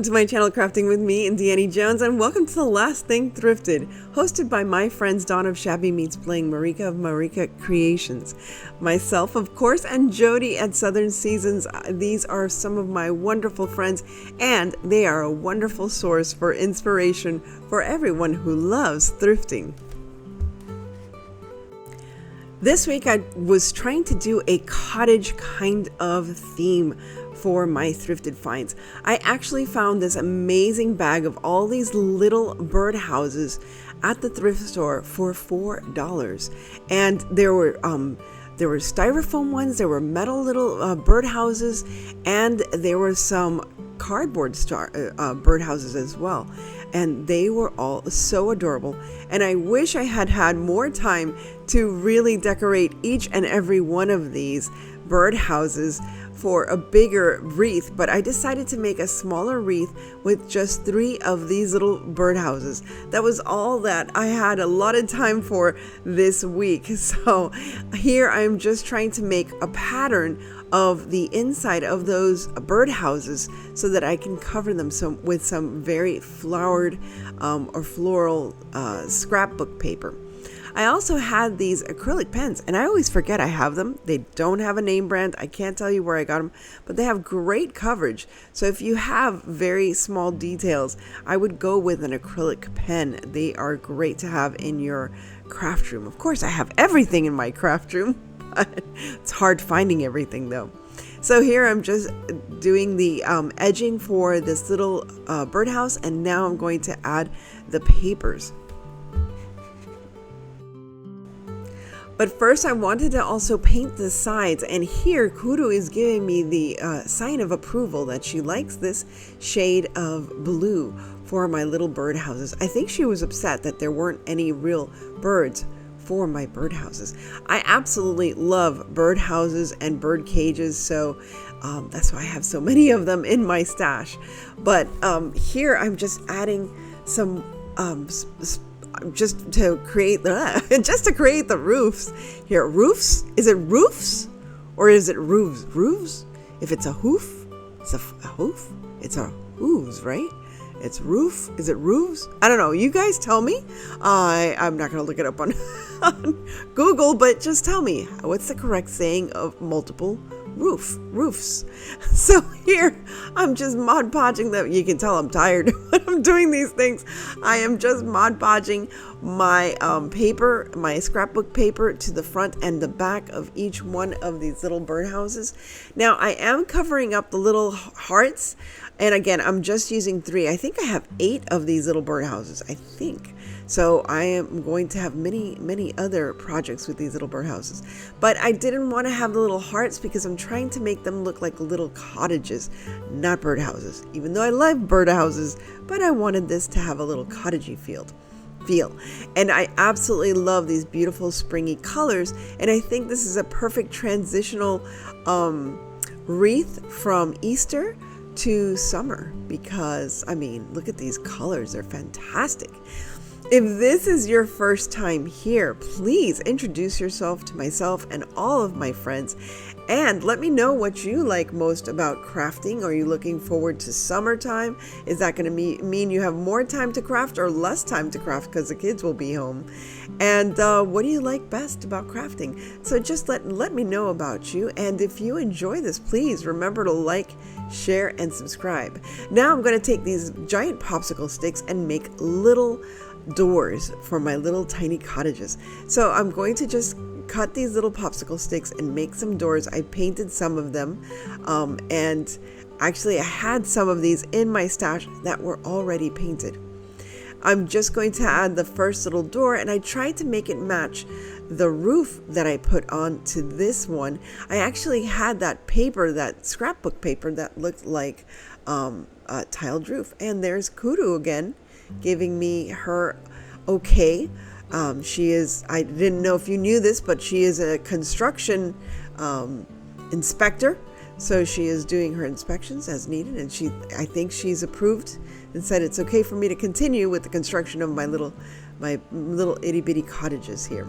Welcome to my channel, Crafting with me, Deannie Jones, and welcome to The Last Thing Thrifted, hosted by my friends Dawn of Shabby Meets Bling, Marika of Marika Creations, myself, of course, and Jody at Southern Seasons. These are some of my wonderful friends, and they are a wonderful source for inspiration for everyone who loves thrifting. This week I was trying to do a cottage kind of theme for my thrifted finds. I actually found this amazing bag of all these little birdhouses at the thrift store for $4. And there were styrofoam ones, there were metal little birdhouses, and there were some cardboard birdhouses as well. And they were all so adorable. And I wish I had had more time to really decorate each and every one of these birdhouses for a bigger wreath, but I decided to make a smaller wreath with just 3 of these little birdhouses. That was all that I had a lot of time for this week. So here I'm just trying to make a pattern of the inside of those birdhouses so that I can cover them with some very flowered or floral scrapbook paper. I also had these acrylic pens, and I always forget I have them. They don't have a name brand. I can't tell you where I got them, but they have great coverage. So if you have very small details, I would go with an acrylic pen. They are great to have in your craft room. Of course, I have everything in my craft room. It's hard finding everything though. So here I'm just doing the edging for this little birdhouse, and now I'm going to add the papers. But first I wanted to also paint the sides, and here Kuru is giving me the sign of approval that she likes this shade of blue for my little birdhouses. I think she was upset that there weren't any real birds for my birdhouses. I absolutely love birdhouses and bird cages, so that's why I have so many of them in my stash. But here I'm just adding some just to create the roofs here. Roofs? Is it roofs or is it roofs? Roofs? If it's a hoof, it's a hoof. It's a hooves, right? It's roof. Is it roofs? I don't know. You guys tell me. I'm not going to look it up on Google, but just tell me, what's the correct saying of multiple roofs? So here I'm just Mod Podging them. You can tell I'm tired when I'm doing these things. I am just Mod Podging my paper, my scrapbook paper, to the front and the back of each one of these little birdhouses. Now I am covering up the little hearts, and again I'm just using 3. I think I have 8 of these little birdhouses, I think. So I am going to have many other projects with these little birdhouses. But I didn't want to have the little hearts because I'm trying to make them look like little cottages, not birdhouses. Even though I love birdhouses, but I wanted this to have a little cottagey feel. And I absolutely love these beautiful springy colors, and I think this is a perfect transitional wreath from Easter to summer, because I mean, look at these colors, they're fantastic. If this is your first time here, please introduce yourself to myself and all of my friends, and let me know what you like most about crafting. Are you looking forward to summertime? Is that going to mean you have more time to craft or less time to craft because the kids will be home? And what do you like best about crafting? So just let me know about you. And if you enjoy this, please remember to like, share, and subscribe. Now I'm going to take these giant popsicle sticks and make little doors for my little tiny cottages. So I'm going to just cut these little popsicle sticks and make some doors. I painted some of them, and actually I had some of these in my stash that were already painted. I'm just going to add the first little door, and I tried to make it match the roof that I put on to this one. I actually had that paper, that scrapbook paper, that looked like a tiled roof. And there's Kuru again, giving me her okay. She is, I didn't know if you knew this, but she is a construction inspector. So she is doing her inspections as needed, and I think she's approved and said it's okay for me to continue with the construction of my little itty bitty cottages here.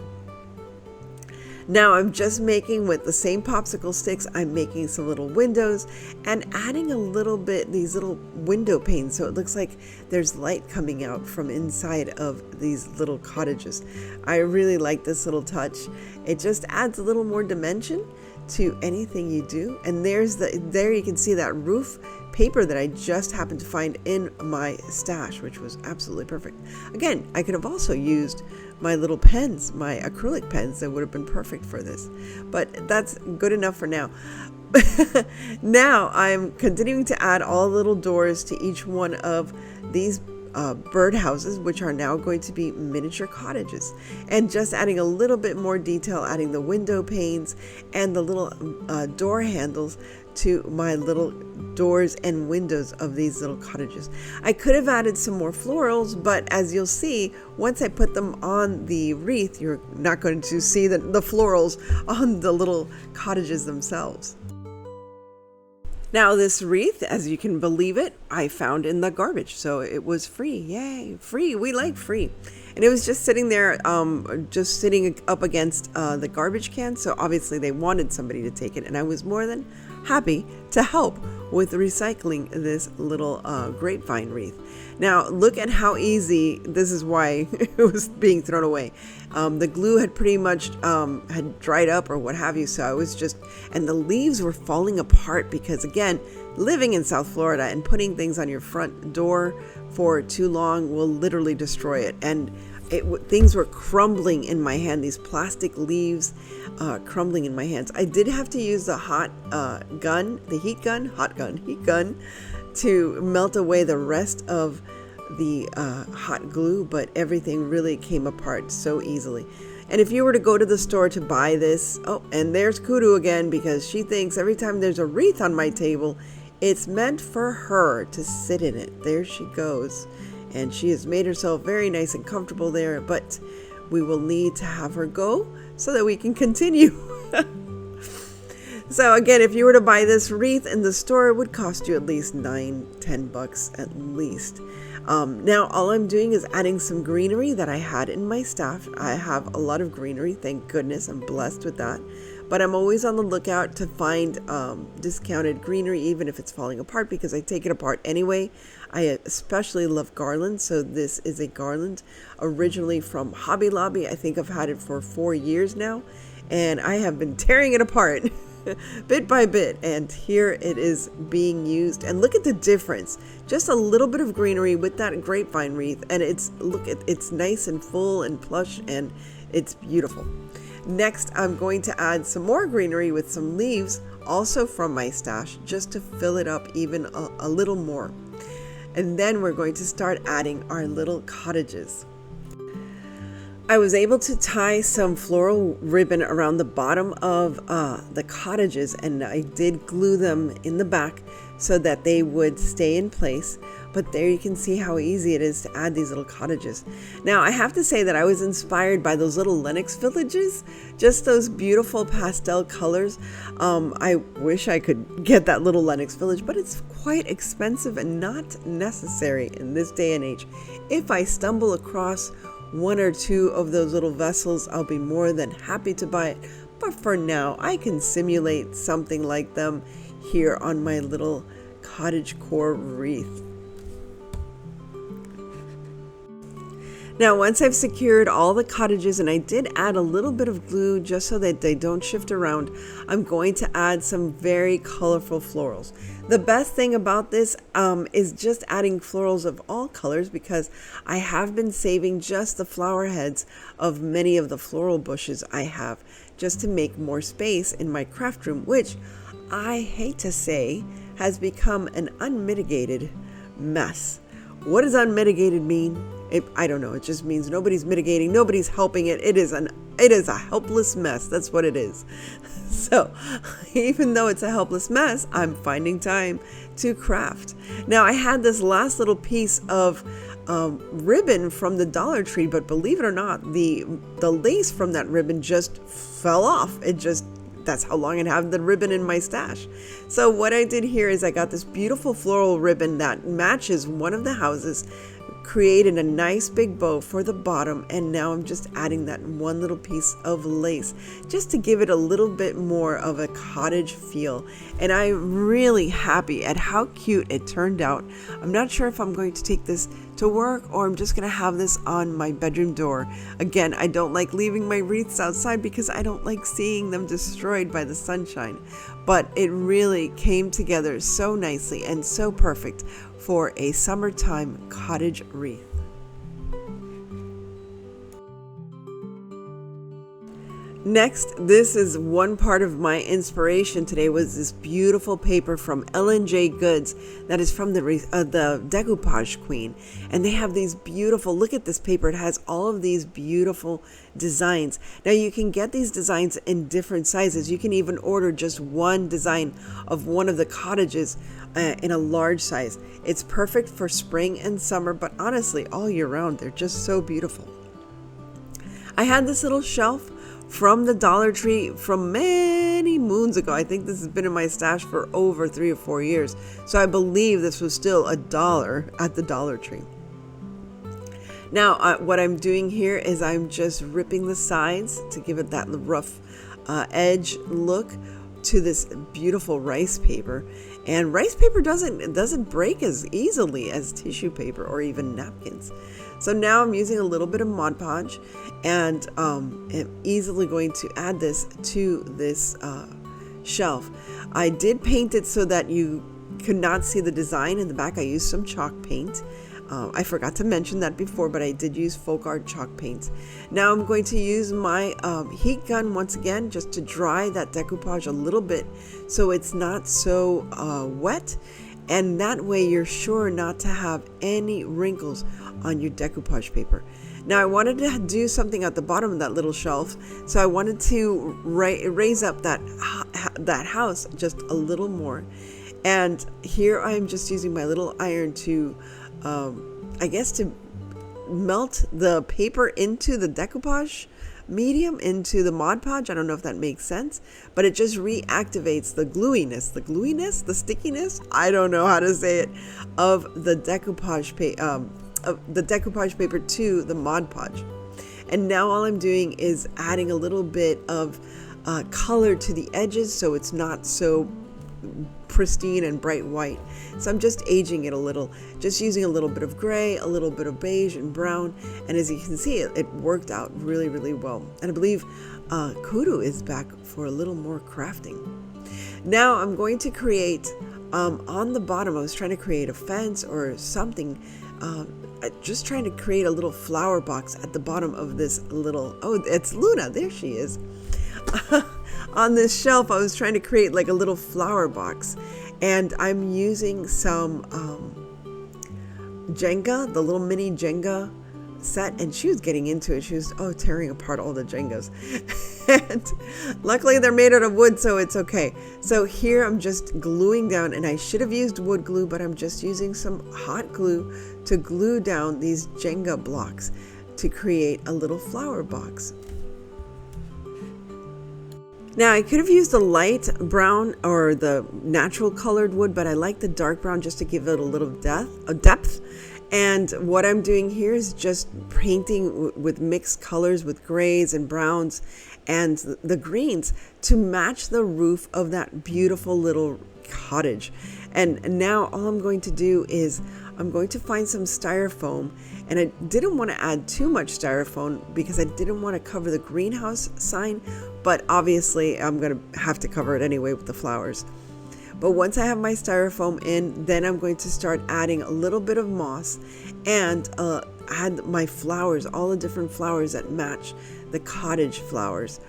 Now I'm just making, with the same popsicle sticks, I'm making some little windows and adding a little bit, these little window panes, so it looks like there's light coming out from inside of these little cottages. I really like this little touch. It just adds a little more dimension to anything you do. And there you can see that roof paper that I just happened to find in my stash, which was absolutely perfect. Again, I could have also used my little pens, my acrylic pens, that would have been perfect for this, but that's good enough for now. Now I'm continuing to add all little doors to each one of these birdhouses, which are now going to be miniature cottages, and just adding a little bit more detail, adding the window panes and the little door handles to my little doors and windows of these little cottages. I could have added some more florals, but as you'll see, once I put them on the wreath, you're not going to see the florals on the little cottages themselves. Now this wreath, as you can believe it, I found in the garbage, so it was free. Yay, free, we like free. And it was just sitting there, just sitting up against the garbage can, so obviously they wanted somebody to take it, and I was more than happy to help with recycling this little grapevine wreath. Now look at how easy, this is why it was being thrown away. The glue had pretty much had dried up or what have you, so I was just, and the leaves were falling apart because, again, living in South Florida and putting things on your front door for too long will literally destroy it. And things were crumbling in my hand, these plastic leaves crumbling in my hands. I did have to use the hot gun, the heat gun, to melt away the rest of the hot glue, but everything really came apart so easily. And if you were to go to the store to buy this, oh, and there's Kudu again, because she thinks every time there's a wreath on my table, it's meant for her to sit in it. There she goes. And she has made herself very nice and comfortable there, but we will need to have her go so that we can continue. So again, if you were to buy this wreath in the store, it would cost you at least $9-10 at least. Now all I'm doing is adding some greenery that I had in my stash. I have a lot of greenery, thank goodness. I'm blessed with that. But I'm always on the lookout to find discounted greenery, even if it's falling apart, because I take it apart anyway. I especially love garlands, so this is a garland originally from Hobby Lobby. I think I've had it for 4 years now, and I have been tearing it apart bit by bit, and here it is being used. And look at the difference, just a little bit of greenery with that grapevine wreath, and it's nice and full and plush, and it's beautiful. Next, I'm going to add some more greenery with some leaves, also from my stash, just to fill it up even a little more. And then we're going to start adding our little cottages. I was able to tie some floral ribbon around the bottom of the cottages, and I did glue them in the back so that they would stay in place. But there you can see how easy it is to add these little cottages. Now I have to say that I was inspired by those little Lenox villages, just those beautiful pastel colors. I wish I could get that little Lenox village, but it's quite expensive and not necessary in this day and age. If I stumble across one or two of those little vessels, I'll be more than happy to buy it. But for now, I can simulate something like them here on my little cottage core wreath. Now, once I've secured all the cottages, and I did add a little bit of glue just so that they don't shift around, I'm going to add some very colorful florals. The best thing about this is just adding florals of all colors, because I have been saving just the flower heads of many of the floral bushes I have, just to make more space in my craft room, which I hate to say has become an unmitigated mess. What does unmitigated mean? I don't know. It just means nobody's mitigating, nobody's helping it. It is a helpless mess. That's what it is. So even though it's a helpless mess, I'm finding time to craft. Now I had this last little piece of ribbon from the Dollar Tree, but believe it or not, the lace from that ribbon just fell off. That's how long I have the ribbon in my stash. So what I did here is I got this beautiful floral ribbon that matches one of the houses, created a nice big bow for the bottom, and now I'm just adding that one little piece of lace just to give it a little bit more of a cottage feel. And I'm really happy at how cute it turned out. I'm not sure if I'm going to take this to work or I'm just going to have this on my bedroom door. Again, I don't like leaving my wreaths outside because I don't like seeing them destroyed by the sunshine. But it really came together so nicely and so perfect for a summertime cottage wreath. Next, this is one part of my inspiration today, was this beautiful paper from L&J Goods that is from the Decoupage Queen. And they have these beautiful, look at this paper, it has all of these beautiful designs. Now you can get these designs in different sizes. You can even order just one design of one of the cottages in a large size. It's perfect for spring and summer, but honestly all year round they're just so beautiful. I had this little shelf from the Dollar Tree from many moons ago. I think this has been in my stash for over 3 or 4 years. So I believe this was still $1 at the Dollar Tree. Now what I'm doing here is I'm just ripping the sides to give it that rough edge look to this beautiful rice paper. And rice paper doesn't break as easily as tissue paper or even napkins. So now I'm using a little bit of Mod Podge, and I'm easily going to add this to this shelf. I did paint it so that you could not see the design in the back. I used some chalk paint. I forgot to mention that before, but I did use folk art chalk paint. Now I'm going to use my heat gun once again just to dry that decoupage a little bit so it's not so wet, and that way you're sure not to have any wrinkles on your decoupage paper. Now I wanted to do something at the bottom of that little shelf, so I wanted to raise up that house just a little more. And here I'm just using my little iron to I guess to melt the paper into the decoupage medium, into the Mod Podge. I don't know if that makes sense, but it just reactivates the gluiness, the stickiness, I don't know how to say it, of the decoupage paper to the Mod Podge. And now all I'm doing is adding a little bit of color to the edges so it's not so pristine and bright white. So I'm just aging it a little, just using a little bit of gray, a little bit of beige and brown, and as you can see, it worked out really, really well. And I believe Kudu is back for a little more crafting. Now I'm going to create on the bottom, I was trying to create a fence or something, just trying to create a little flower box at the bottom of this little, oh, it's Luna, there she is. On this shelf, I was trying to create like a little flower box, and I'm using some Jenga, the little mini Jenga set, and she was getting into it. She was tearing apart all the Jengas. And luckily they're made out of wood, so it's okay. So here I'm just gluing down, and I should have used wood glue, but I'm just using some hot glue to glue down these Jenga blocks to create a little flower box. Now I could have used the light brown or the natural colored wood, but I like the dark brown just to give it a little depth. And what I'm doing here is just painting with mixed colors with grays and browns and the greens to match the roof of that beautiful little cottage. And now all I'm going to do is I'm going to find some styrofoam, and I didn't want to add too much styrofoam because I didn't want to cover the greenhouse sign, but obviously I'm going to have to cover it anyway with the flowers. But once I have my styrofoam in, then I'm going to start adding a little bit of moss and add my flowers, all the different flowers that match the cottage flowers.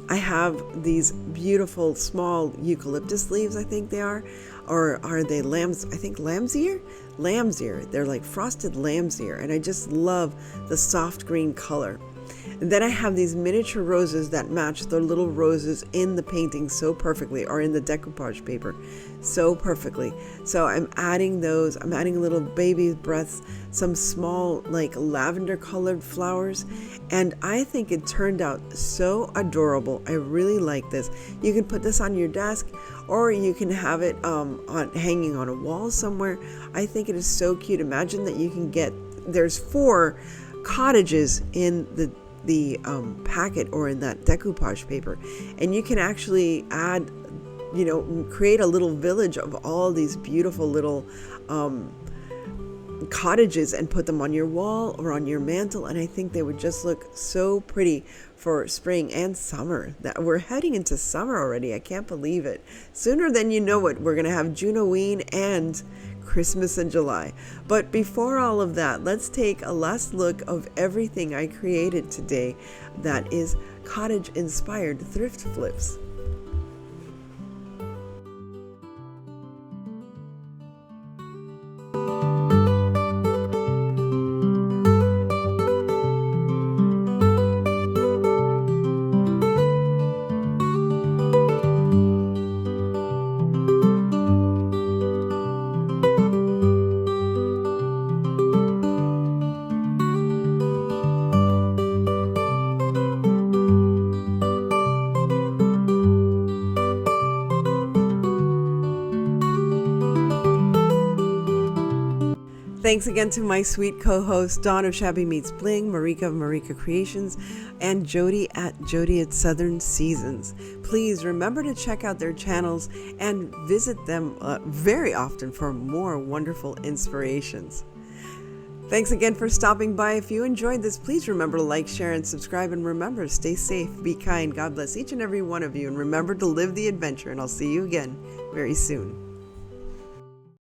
I have these beautiful small eucalyptus leaves, I think they are, or are they lamb's? I think lamb's ear. They're like frosted lamb's ear, and I just love the soft green color. And then I have these miniature roses that match the little roses in the painting so perfectly, or in the decoupage paper so perfectly. So I'm adding those. I'm adding little baby breaths, some small like lavender colored flowers, and I think it turned out so adorable. I really like this. You can put this on your desk, or you can have it hanging on a wall somewhere. I think it is so cute. Imagine that you can get there's 4 cottages in the packet or in that decoupage paper, and you can actually add, create a little village of all these beautiful little cottages and put them on your wall or on your mantle, and I think they would just look so pretty for spring and summer. That we're heading into summer already. I can't believe it. Sooner than you know it, we're gonna have Junoween and Christmas in July. But before all of that, let's take a last look of everything I created today that is cottage inspired thrift flips. Thanks again to my sweet co-hosts, Dawn of Shabby Meets Bling, Marika of Marika Creations, and Jody at Jody at Southern Seasons. Please remember to check out their channels and visit them very often for more wonderful inspirations. Thanks again for stopping by. If you enjoyed this, please remember to like, share, and subscribe. And remember, stay safe, be kind. God bless each and every one of you. And remember to live the adventure. And I'll see you again very soon.